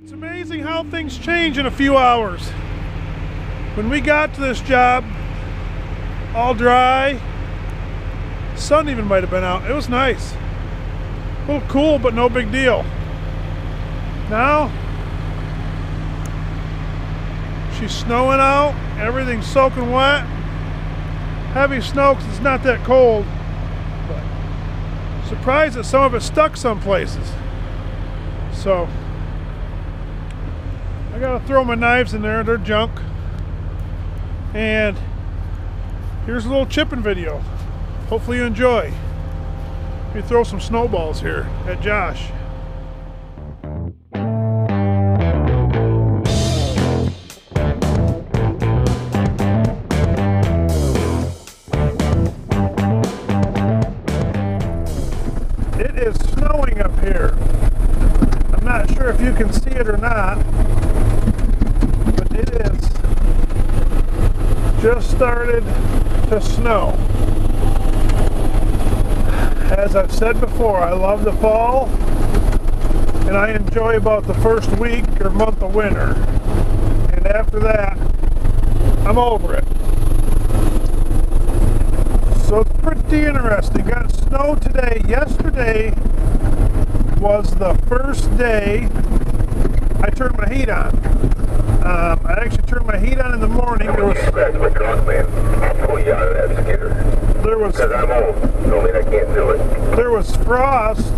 It's amazing how things change in a few hours. When we got to this job, all dry, sun even might have been out. It was nice. A little cool, but no big deal. Now, she's snowing out, everything's soaking wet. Heavy snow because it's not that cold, but surprised that some of it stuck some places. So, I gotta throw my knives in there, they're junk. And here's a little chipping video. Hopefully you enjoy. Let me throw some snowballs here at Josh. It is snowing up here. I'm not sure if you can see it or not, but it is just started to snow. As I've said before, I love the fall, and I enjoy about the first week or month of winter. And after that, I'm over it. So it's pretty interesting. Got snow today. Yesterday was the first day I turned my heat on. I actually turned my heat on in the morning. There was, there was frost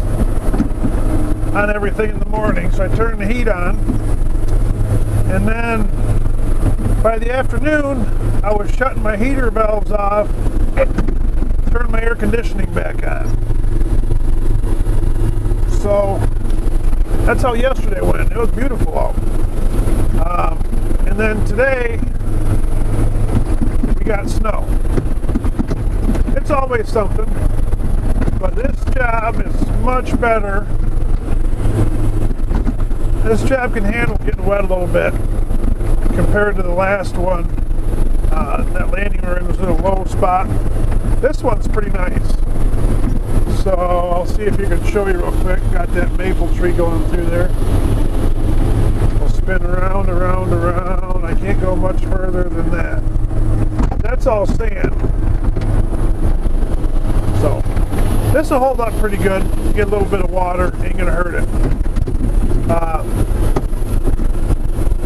on everything in the morning, so I turned the heat on. And then by the afternoon, I was shutting my heater valves off, turning my air conditioning back on. So that's how yesterday went. It was beautiful out. And then today we got snow. It's always something, but this job is much better. This job can handle getting wet a little bit compared to the last one. That landing room was in a low spot. This one's pretty nice. So I'll see if you can show you real quick. Got that maple tree going through there. We'll spin around, around, around. I can't go much further than that. That's all sand. So this will hold up pretty good. Get a little bit of water, ain't gonna hurt it. But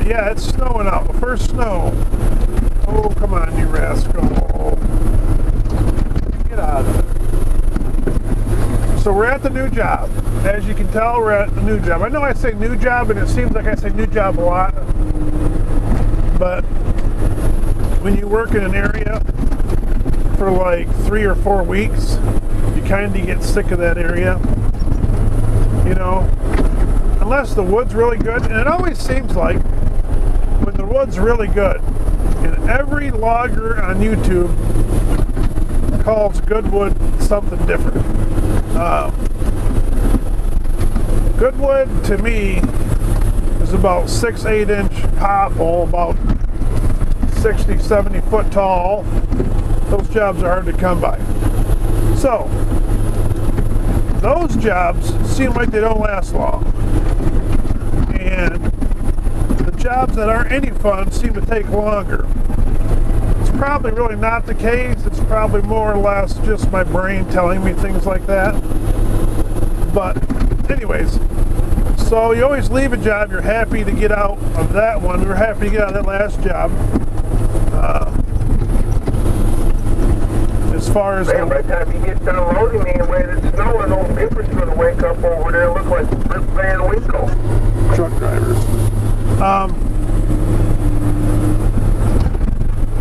yeah, it's snowing out. The first snow. Oh, come on, you rascal. Get out of it. So we're at the new job. As you can tell, we're at the new job. I know I say new job, and it seems like I say new job a lot. But when you work in an area for like 3 or 4 weeks, you kind of get sick of that area. You know, unless the wood's really good. And it always seems like when the wood's really good, and every logger on YouTube calls good wood something different. Good wood to me is about 6-8 inch popple, about 60-70 foot tall. Those jobs are hard to come by. So those jobs seem like they don't last long, and the jobs that aren't any fun seem to take longer. It's probably really not the case. It's probably more or less just my brain telling me things like that. But anyways, so you always leave a job, you're happy to get out of that one. We were happy to get out of that last job. As far as man, by the time you get done loading me away, the snow and old Bipper's going to wake up over there and look like Rip Van Winkle. Truck drivers.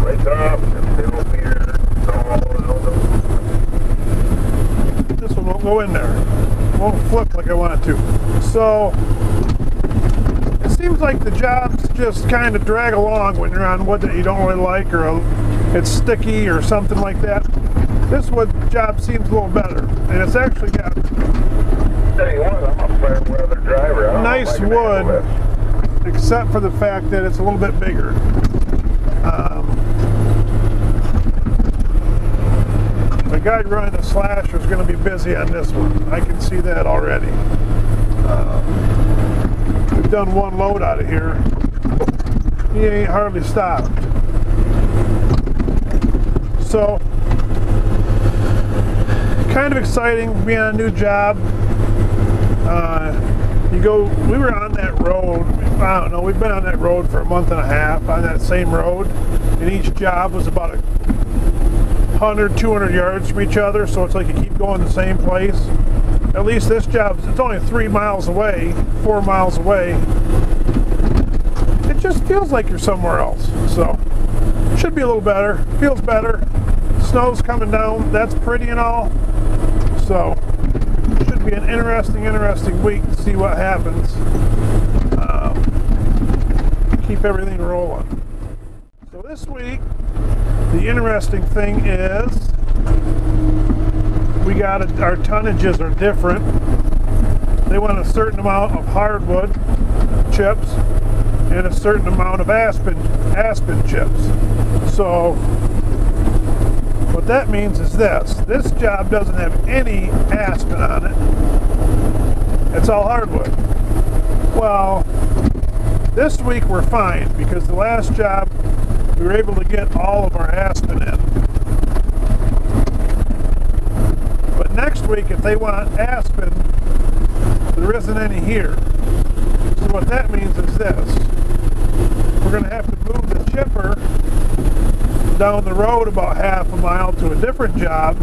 Wake up, little beer, this one won't go in there. It won't flip like I want it to. So it seems like the jobs just kind of drag along when you're on wood that you don't really like, or it's sticky or something like that. This wood job seems a little better, and it's actually got nice wood, except for the fact that it's a little bit bigger. The guy running the Slasher is going to be busy on this one. I can see that already. we've done one load out of here. He ain't hardly stopped. So, kind of exciting being on a new job. We were on that road, I don't know, we've been on that road for a month and a half, on that same road, and each job was about 100, 200 yards from each other, so it's like you keep going the same place. At least this job, it's only 3 miles away, 4 miles away. It just feels like you're somewhere else, so should be a little better, feels better. Snow's coming down, that's pretty and all, so should be an interesting week to see what happens. Keep everything rolling. So this week, the interesting thing is our tonnages are different. They want a certain amount of hardwood chips and a certain amount of aspen chips. So what that means is this job doesn't have any aspen on it. It's all hardwood. Well, this week we're fine because the last job we were able to get all of our aspen in. But next week if they want aspen, there isn't any here. So what that means is this. We're going to have to move the chipper down the road about half a mile to a different job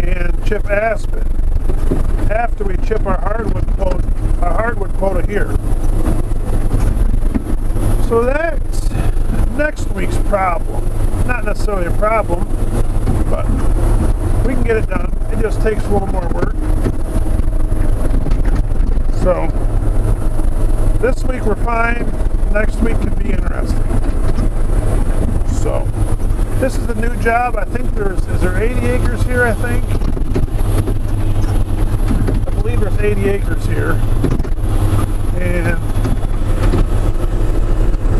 and chip aspen after we chip our hardwood quota here. So that's next week's problem. Not necessarily a problem, but we can get it done. It just takes a little more work. So this week we're fine. Next week could be interesting. So this is the new job. I think is there 80 acres here, I think? I believe there's 80 acres here. And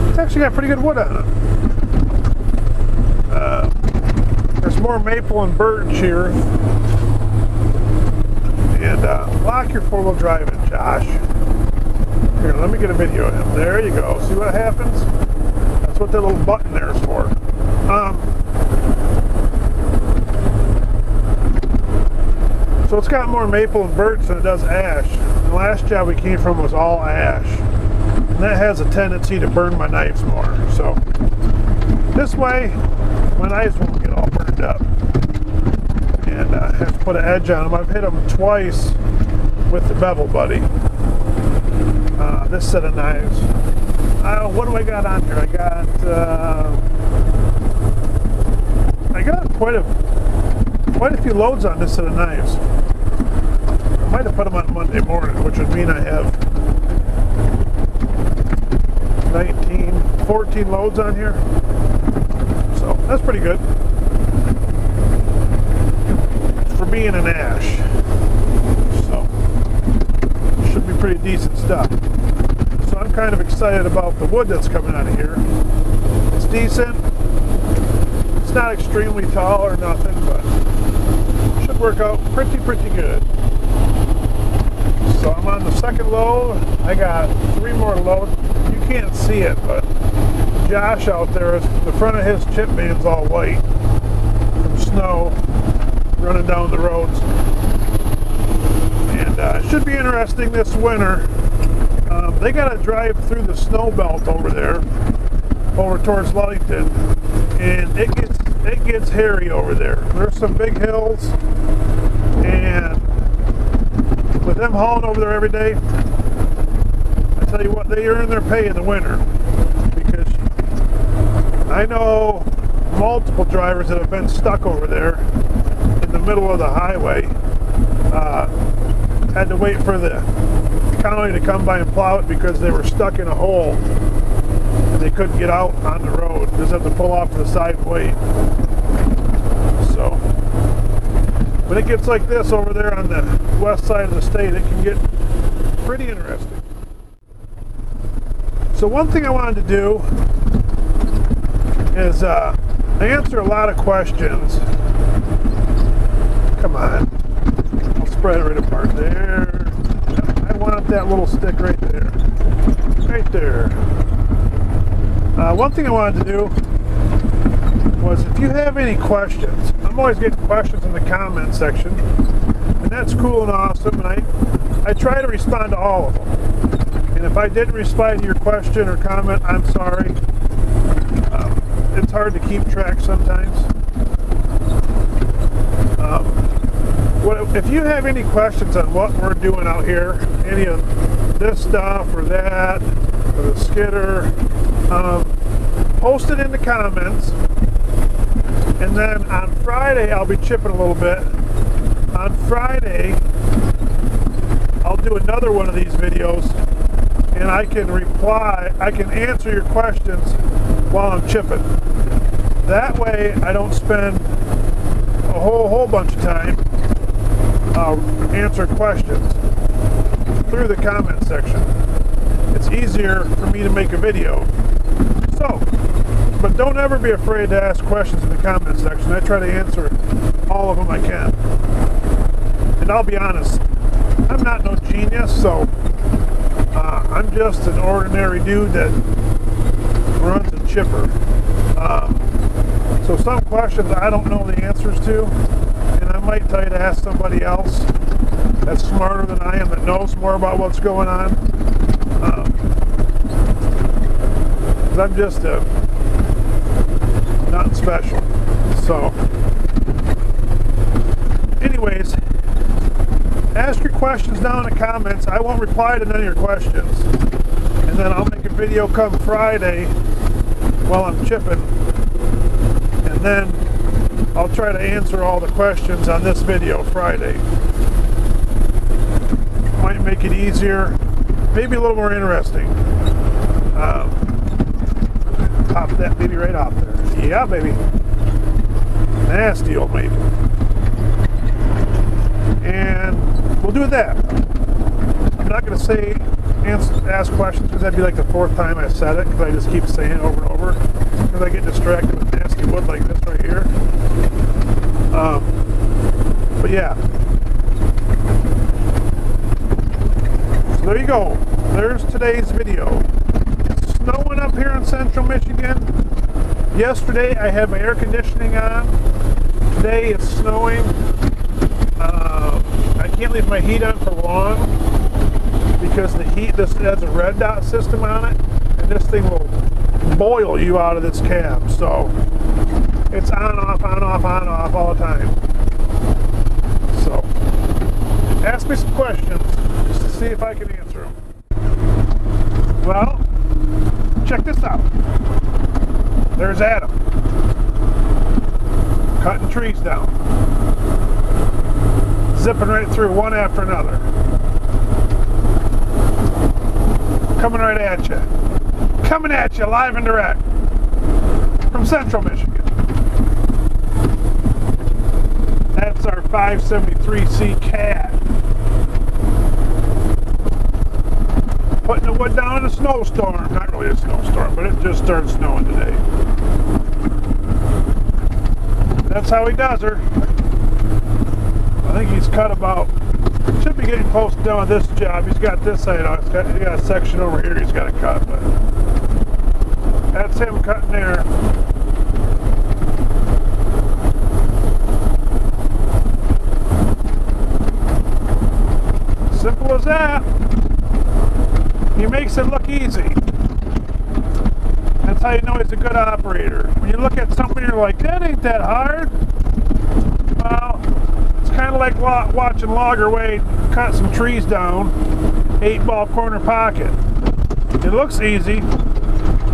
it's actually got pretty good wood on it. There's more maple and birch here. And lock your four-wheel drive in, Josh. Here, let me get a video of him. There you go. See what happens? That's what that little button there is for. So it's got more maple and birch than it does ash. The last job we came from was all ash. And that has a tendency to burn my knives more. So this way, my knives won't get all burned up. And I have to put an edge on them. I've hit them twice with the bevel buddy. This set of knives. What do I got on here? I got quite a few loads on this set of knives. I might have put them on Monday morning, which would mean I have 14 loads on here. So that's pretty good for being an ash. So should be pretty decent stuff. So I'm kind of excited about the wood that's coming out of here. It's decent. It's not extremely tall or nothing, but should work out pretty good. So I'm on the second load. I got 3 more loads. You can't see it, but Josh out there, the front of his chip man's all white from snow running down the roads. And it should be interesting this winter. They got to drive through the snow belt over there, over towards Ludington, and it gets hairy over there. There's some big hills, and with them hauling over there every day, I tell you what, they earn their pay in the winter, because I know multiple drivers that have been stuck over there in the middle of the highway, had to wait for the county to come by and plow it because they were stuck in a hole and they couldn't get out on the road. Just have to pull off to the side and wait. So when it gets like this over there on the west side of the state, it can get pretty interesting. So one thing I wanted to do is answer a lot of questions. Come on, I'll spread it right apart there. I want that little stick right there. Right there. One thing I wanted to do was, if you have any questions, I'm always getting questions in the comment section, and that's cool and awesome, and I try to respond to all of them. And if I didn't respond to your question or comment, I'm sorry. It's hard to keep track sometimes. If you have any questions on what we're doing out here, any of this stuff or that, or the skidder, post it in the comments. And then on Friday, I'll be chipping a little bit. On Friday, I'll do another one of these videos, and I can answer your questions while I'm chipping. That way, I don't spend a whole bunch of time answering questions through the comment section. It's easier for me to make a video. So, but don't ever be afraid to ask questions in the comment section. I try to answer all of them I can. And I'll be honest, I'm not no genius, so I'm just an ordinary dude that runs a chipper. So some questions I don't know the answers to, and I might tell you to ask somebody else that's smarter than I am, that knows more about what's going on. I'm just nothing special. So, anyways, ask your questions down in the comments. I won't reply to none of your questions. And then I'll make a video come Friday while I'm chipping. And then I'll try to answer all the questions on this video Friday. Might make it easier, maybe a little more interesting. Pop that baby right off there. Yeah, baby. Nasty old baby. And we'll do that. I'm not going to say ask questions, because that'd be like the fourth time I said it, because I just keep saying it over and over, because I get distracted with nasty wood like this right here. But yeah. So there you go. There's today's video. It's snowing up here in central Michigan. Yesterday I had my air conditioning on. Today it's snowing. I can't leave my heat on for long, because the heat, this has a red dot system on it, and this thing will boil you out of this cab. So it's on, off, on, off, on, off all the time. So ask me some questions just to see if I can answer them. Well, check this out. There's Adam cutting trees down, zipping right through one after another, coming right at you, live and direct from central Michigan. That's our 573C Cat, putting the wood down in a snowstorm. Not really a snowstorm, but it just started snowing today. That's how he does her. I think he's cut about, should be getting close to done with this job. He's got this side on. He's got a section over here he's got to cut, but that's him cutting there. Simple as that. He makes it look easy. That's how you know he's a good operator. When you look at something, you're like, that ain't that hard. Well, it's kind of like watching Logger Wade cut some trees down, 8-ball corner pocket. It looks easy.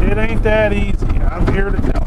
It ain't that easy. I'm here to tell you.